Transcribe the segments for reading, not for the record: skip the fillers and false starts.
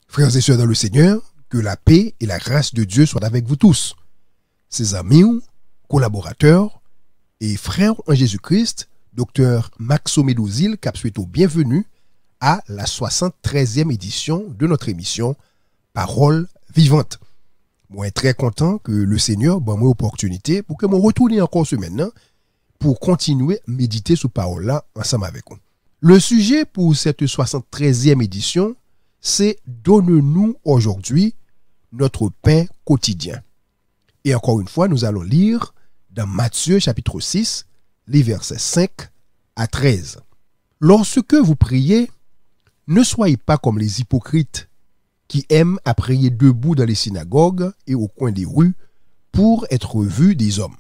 Frères et sœurs dans le Seigneur, que la paix et la grâce de Dieu soient avec vous tous. Ses amis, collaborateurs et frères en Jésus-Christ, Dr Maxo Médozil, cap souhaite bienvenue à la 73e édition de notre émission Parole vivante. Moi, très content que le Seigneur m'a donné l'opportunité pour que je retourne encore ce maintenant pour continuer à méditer sur parole-là ensemble avec vous. Le sujet pour cette 73e édition, c'est « Donne-nous aujourd'hui notre pain quotidien ». Et encore une fois, nous allons lire dans Matthieu chapitre 6, les versets 5 à 13. « Lorsque vous priez, ne soyez pas comme les hypocrites qui aiment à prier debout dans les synagogues et au coin des rues pour être vus des hommes.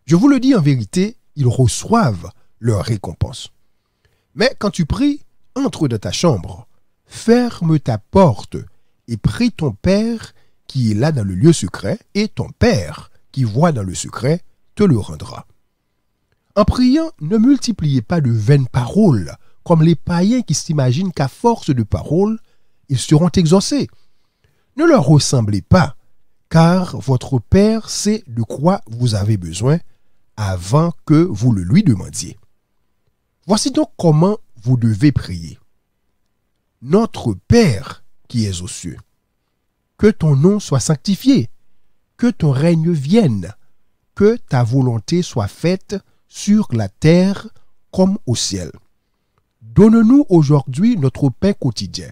Je vous le dis en vérité, ils reçoivent leur récompense. Mais quand tu pries, entre dans ta chambre, ferme ta porte et prie ton Père qui est là dans le lieu secret, et ton Père qui voit dans le secret te le rendra. En priant, ne multipliez pas de vaines paroles, comme les païens qui s'imaginent qu'à force de paroles, ils seront exaucés. Ne leur ressemblez pas, car votre Père sait de quoi vous avez besoin avant que vous le lui demandiez. Voici donc comment vous devez prier. Notre Père qui es aux cieux, que ton nom soit sanctifié, que ton règne vienne, que ta volonté soit faite sur la terre comme au ciel. Donne-nous aujourd'hui notre pain quotidien.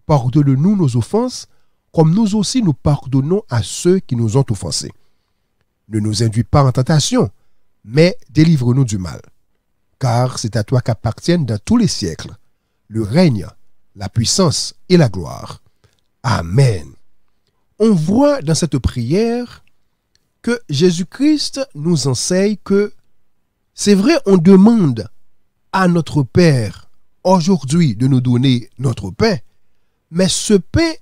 Pardonne-nous nos offenses, comme nous aussi nous pardonnons à ceux qui nous ont offensés. Ne nous induis pas en tentation, mais délivre-nous du mal. Car c'est à toi qu'appartiennent dans tous les siècles le règne, la puissance et la gloire. Amen. On voit dans cette prière que Jésus-Christ nous enseigne que c'est vrai, on demande à notre Père aujourd'hui de nous donner notre pain, mais ce pain,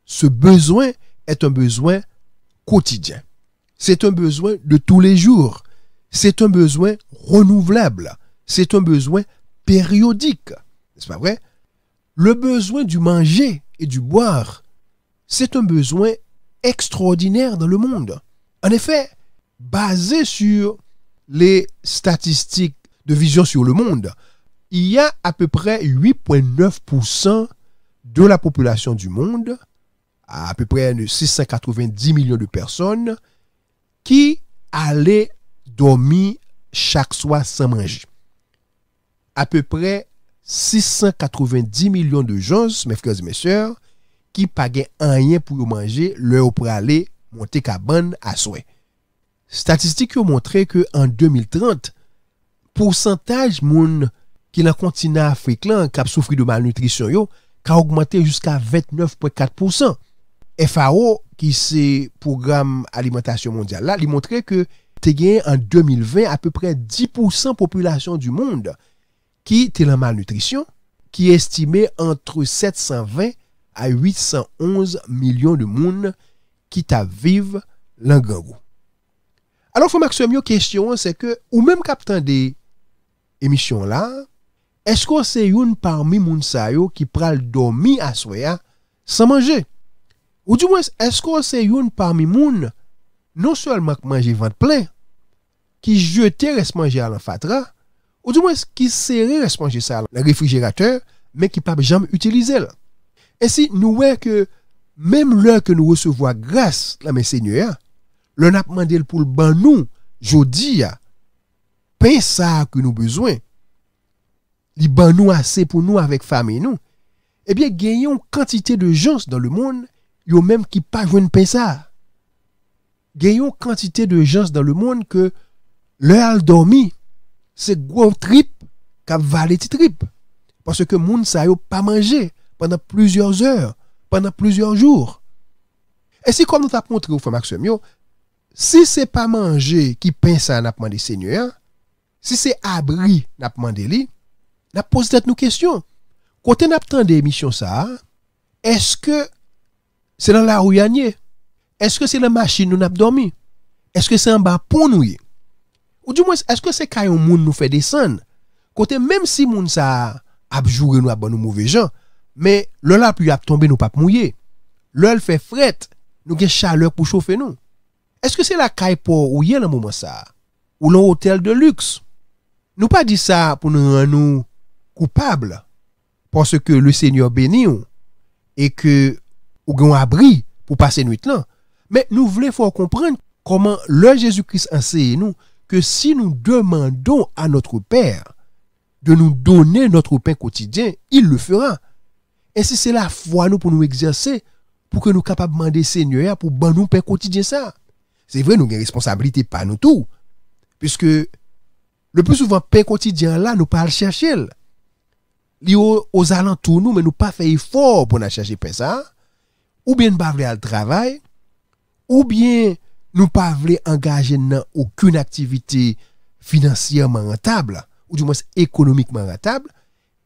ce besoin est un besoin quotidien. C'est un besoin de tous les jours. C'est un besoin renouvelable. C'est un besoin périodique. N'est-ce pas vrai? Le besoin du manger et du boire, c'est un besoin extraordinaire dans le monde. En effet, basé sur les statistiques de Vision sur le monde, il y a à peu près 8,9% de la population du monde, à peu près 690 millions de personnes, qui allaient dormir chaque soir sans manger. À peu près 690 millions de gens, mes frères et mes sœurs, qui pagaient rien pour manger, leur pour aller monter cabane à souhait. Statistiques ont montré que en 2030, pourcentage moun qui dans le continent africain qui a souffert de malnutrition yo a augmenté jusqu'à 29,4%. FAO qui c'est programme alimentation mondiale là, il montrait que tu gagné en 2020 à peu près 10% population du monde qui était en malnutrition, qui est estimé entre 720 à 811 millions de monde qui t'a vivre l'engangou. Alors, faut Maxime, question, c'est que, ou même captant des émissions là, est-ce que c'est une parmi moun sa yo qui pral dormir à soya sans manger? Ou du moins, est-ce que c'est une parmi moun, non seulement qui mange ventre plein, qui jetait reste manger à l'enfatra, ou du moins qui serrait reste manger ça dans le réfrigérateur, mais qui pas jamais utiliser. Et si nous voyons que même l'heure que nous recevons grâce, la mes Seigneur, le n'a demandé pour le ban nous, jodi a, pain ça que nous besoin, li ban nous assez pour nous avec famille nous, eh bien, gagnons quantité de gens dans le monde, yo même qui pas joindre pain ça. Gagnons quantité de gens dans le monde que l'heure dormi, c'est gros trip, cap valet trip. Parce que moun sa yo pas mangé pendant plusieurs heures, pendant plusieurs jours. Et si comme nous t'a montré au frère Maxime, si c'est pas manger qui pense à n'a demandé Seigneur, si c'est abri n'a demandé li, n'a posé nous question. Côté n'a des émissions ça, est-ce que c'est dans la rue Yanier? Est-ce que c'est la machine nous n'a dormi? Est-ce que c'est en bas pour nous? Ou du moins est-ce que c'est quand un monde nous fait descendre? Côté même si moun ça abjoure nous a bon mauvais gens, Mais le la pluie a tombé, nous pas mouillé. Le fait fret, nous avons chaleur pour chauffer nous. Est-ce que c'est la caille pour ou dans le moment ça? Ou l'hôtel de luxe? Nous pas dit ça pour nous rendre nous coupables. Parce que le Seigneur bénit et que ou avons abri pour passer nuit là. Mais nous voulons faut comprendre comment le Jésus-Christ enseigne nous que si nous demandons à notre Père de nous donner notre pain quotidien, il le fera. Et si c'est la foi nous pour nous exercer, pour que nous capables de demander Seigneur pour ban nous pain quotidien ça. C'est vrai nous avons une responsabilité pas nous tout. Puisque le plus souvent pain quotidien là nous pas le chercher. Li aux alentours nous mais nous pas fait effort pour nous chercher pain ça. Ou bien nous pas vle al travail, ou bien nous pas vle engager dans aucune activité financièrement rentable ou du moins économiquement rentable.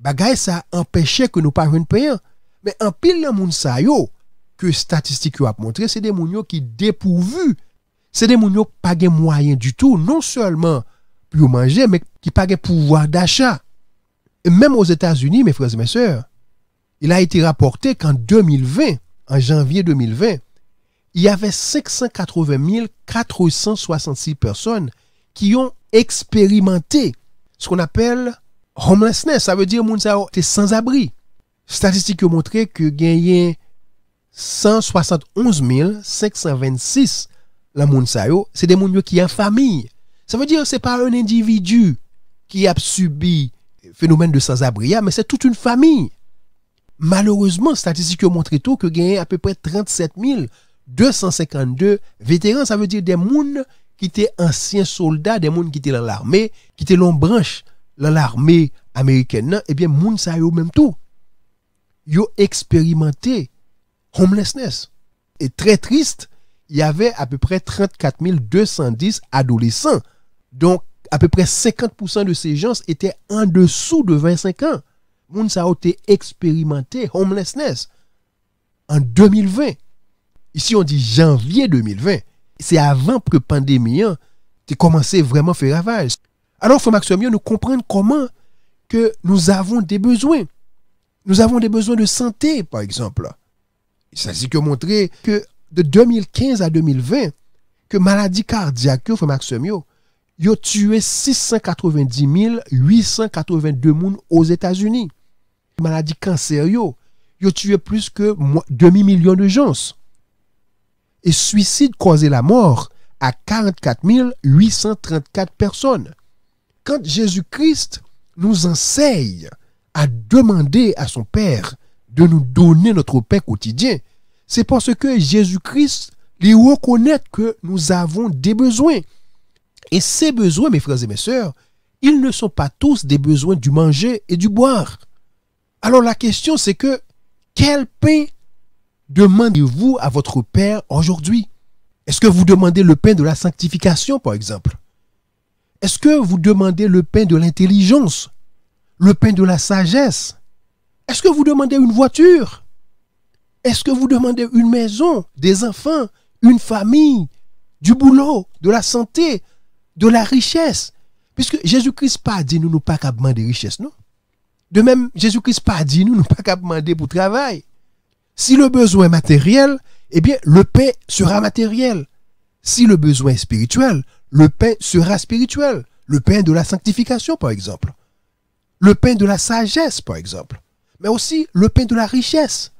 Bagay ça empêchait que nous pas joindre payant. Mais en pile le moun sa yo que statistique yo a montré, c'est des moun yo qui dépourvus. C'est des moun yo pas gen moyen du tout, non seulement pour manger mais qui pas gen pouvoir d'achat. Et même aux États-Unis, mes frères et mes sœurs, il a été rapporté qu'en 2020, en janvier 2020, il y avait 580 466 personnes qui ont expérimenté ce qu'on appelle homelessness. Ça veut dire moun sa yo sans abri. Statistiques ont montré que gagné 171 526 la moun sa yo, c'est des moun yo qui en famille. Ça veut dire c'est pas un individu qui a subi phénomène de sans-abri, mais c'est toute une famille. Malheureusement, statistiques ont montré tout que gagné à peu près 37 252 vétérans. Ça veut dire des moun qui étaient anciens soldats, des moun qui étaient dans l'armée, qui étaient l'on branche dans l'armée américaine, et bien moun sa yo même tout. Yo expérimenté homelessness. Et très triste, il y avait à peu près 34 210 adolescents. Donc, à peu près 50% de ces gens étaient en dessous de 25 ans. Moun sa yo te expérimenté homelessness en 2020. Ici, on dit janvier 2020. C'est avant que la pandémie ait commencé vraiment à faire ravage. Alors, frère Maxime, nous comprenons comment que nous avons des besoins. Nous avons des besoins de santé, par exemple. Il s'agit de montrer que de 2015 à 2020, que maladie cardiaque, frère Maxime, ils ont tué 690 882 personnes aux États-Unis. Maladie cancer, ils ont tué plus que demi-million de gens. Et suicide causé la mort à 44 834 personnes. Quand Jésus-Christ nous enseigne à demander à son Père de nous donner notre pain quotidien, c'est parce que Jésus-Christ lui reconnaît que nous avons des besoins. Et ces besoins, mes frères et mes sœurs, ils ne sont pas tous des besoins du manger et du boire. Alors la question c'est que, quel pain demandez-vous à votre Père aujourd'hui? Est-ce que vous demandez le pain de la sanctification, par exemple? Est-ce que vous demandez le pain de l'intelligence? Le pain de la sagesse? Est-ce que vous demandez une voiture? Est-ce que vous demandez une maison, des enfants, une famille, du boulot, de la santé, de la richesse? Puisque Jésus-Christ pas dit nous pas qu'à demander richesse, non? De même, Jésus-Christ pas dit nous pas qu'à demander pour travail. Si le besoin est matériel, eh bien, le pain sera matériel. Si le besoin est spirituel, le pain sera spirituel. Le pain de la sanctification, par exemple. Le pain de la sagesse, par exemple. Mais aussi le pain de la richesse.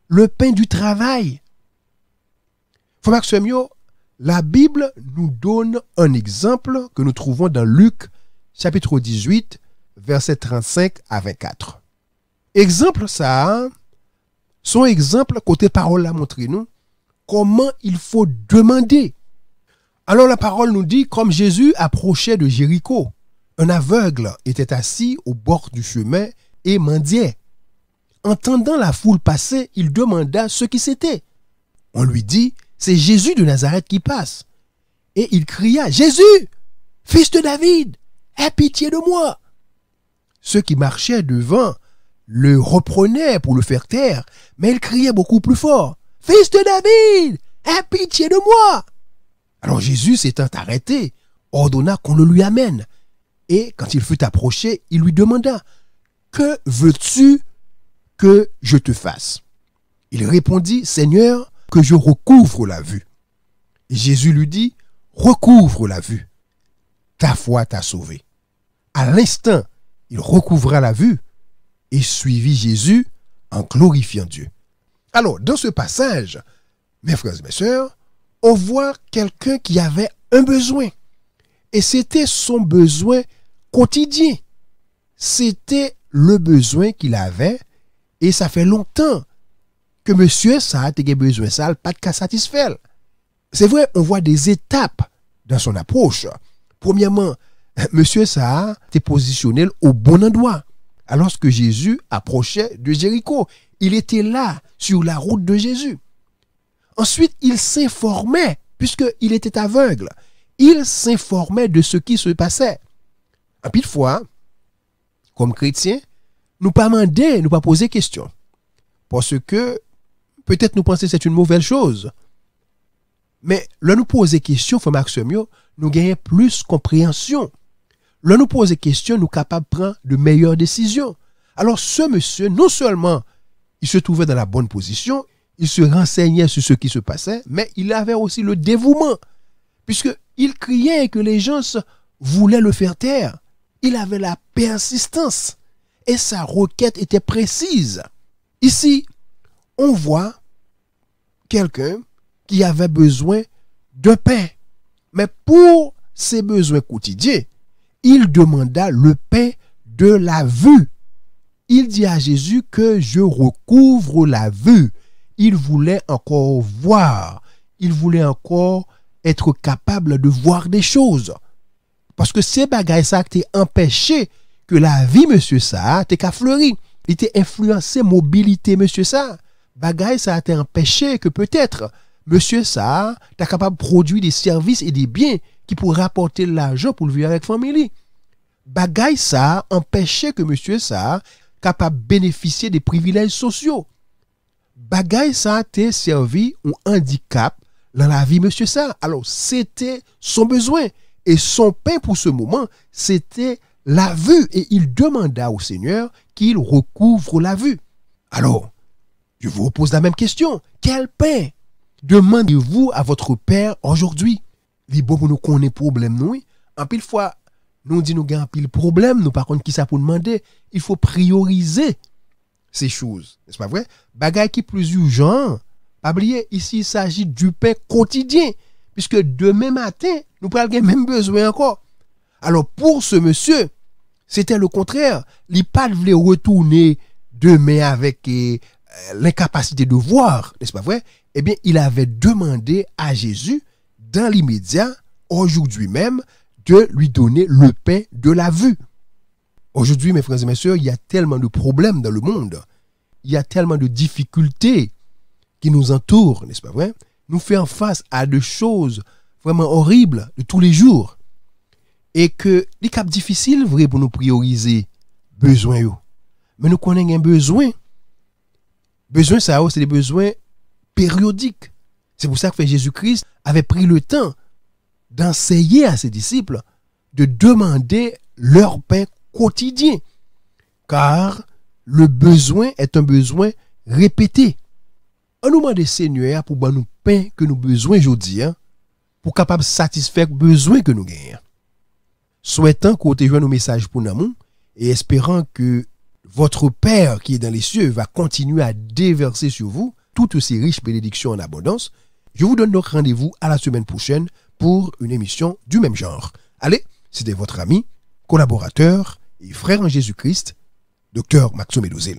Le pain du travail. Frère Maxime, la Bible nous donne un exemple que nous trouvons dans Luc, chapitre 18, versets 35 à 24. Exemple ça, son exemple, côté parole l'a montré nous, comment il faut demander. Alors la parole nous dit, comme Jésus approchait de Jéricho, un aveugle était assis au bord du chemin et mendiait. Entendant la foule passer, il demanda ce qui c'était. On lui dit, c'est Jésus de Nazareth qui passe. Et il cria, Jésus, fils de David, aie pitié de moi. Ceux qui marchaient devant le reprenaient pour le faire taire, mais il criait beaucoup plus fort, fils de David, aie pitié de moi. Alors Jésus s'étant arrêté, ordonna qu'on le lui amène. Et quand il fut approché, il lui demanda, que veux-tu que je te fasse? Il répondit, Seigneur, que je recouvre la vue. Et Jésus lui dit, recouvre la vue. Ta foi t'a sauvé. À l'instant, il recouvra la vue et suivit Jésus en glorifiant Dieu. Alors, dans ce passage, mes frères et mes sœurs, on voit quelqu'un qui avait un besoin. Et c'était son besoin quotidien. C'était le besoin qu'il avait. Et ça fait longtemps que monsieur ça a besoin ça, pas de cas satisfait. C'est vrai, on voit des étapes dans son approche. Premièrement, monsieur ça était positionné au bon endroit. Alors que Jésus approchait de Jéricho, il était là, sur la route de Jésus. Ensuite, il s'informait, puisqu'il était aveugle. Il s'informait de ce qui se passait. En pile fois, comme chrétiens, nous pas demander, nous pas poser question. Parce que peut-être nous pensons que c'est une mauvaise chose. Mais là nous poser question, frère Maxime, nous gagnons plus compréhension. Là nous poser question, nous capables de prendre de meilleures décisions. Alors ce monsieur, non seulement il se trouvait dans la bonne position, il se renseignait sur ce qui se passait, mais il avait aussi le dévouement, puisqu'il criait que les gens voulaient le faire taire. Il avait la persistance et sa requête était précise. Ici, on voit quelqu'un qui avait besoin de pain, mais pour ses besoins quotidiens, il demanda le pain de la vue. Il dit à Jésus que je recouvre la vue. Il voulait encore voir. Il voulait encore être capable de voir des choses. Parce que ces bagages ça qui empêché que la vie monsieur ça t'est qu'à fleurir. Il était influencé mobilité monsieur ça. Bagages ça a été empêché que peut-être monsieur ça t'es capable de produire des services et des biens qui pourraient rapporter l'argent pour le vivre avec famille. Bagages ça empêché que monsieur ça capable de bénéficier des privilèges sociaux. Bagay ça t'a servi un handicap dans la vie monsieur ça. Alors c'était son besoin et son pain pour ce moment, c'était la vue et il demanda au Seigneur qu'il recouvre la vue. Alors, je vous repose la même question. Quel pain demandez-vous à votre Père aujourd'hui? Les bon pour nous connaître problème nous. En pile fois nous dit nous gagne pile problème, nous par contre qui ça pour demander, il faut prioriser ces choses. N'est-ce pas vrai? Bagay qui plus urgent. Pas oublier ici il s'agit du pain quotidien puisque demain matin, nous prenons le même besoin encore. Alors pour ce monsieur, c'était le contraire, il pas voulait retourner demain avec l'incapacité de voir, n'est-ce pas vrai? Eh bien, il avait demandé à Jésus dans l'immédiat aujourd'hui même de lui donner le pain de la vue. Aujourd'hui, mes frères et mes sœurs, il y a tellement de problèmes dans le monde. Il y a tellement de difficultés qui nous entourent, n'est-ce pas vrai? Nous faisons face à des choses vraiment horribles de tous les jours. Et que les caps difficiles, vrai, pour nous prioriser besoin. Mais nous connaissons un besoin. Besoin, ça, c'est des besoins périodiques. C'est pour ça que Jésus-Christ avait pris le temps d'enseigner à ses disciples de demander leur pain quotidien. Car le besoin est un besoin répété. On nous demande Seigneur pour nous pain que nous besoin aujourd'hui, pour capable satisfaire le besoin que nous gagnons. Souhaitant qu'on te joigne nos messages pour nous et espérant que votre Père qui est dans les cieux va continuer à déverser sur vous toutes ces riches bénédictions en abondance, je vous donne donc rendez-vous à la semaine prochaine pour une émission du même genre. Allez, c'était votre ami, collaborateur et frère en Jésus-Christ, Dr Maxime Médozil.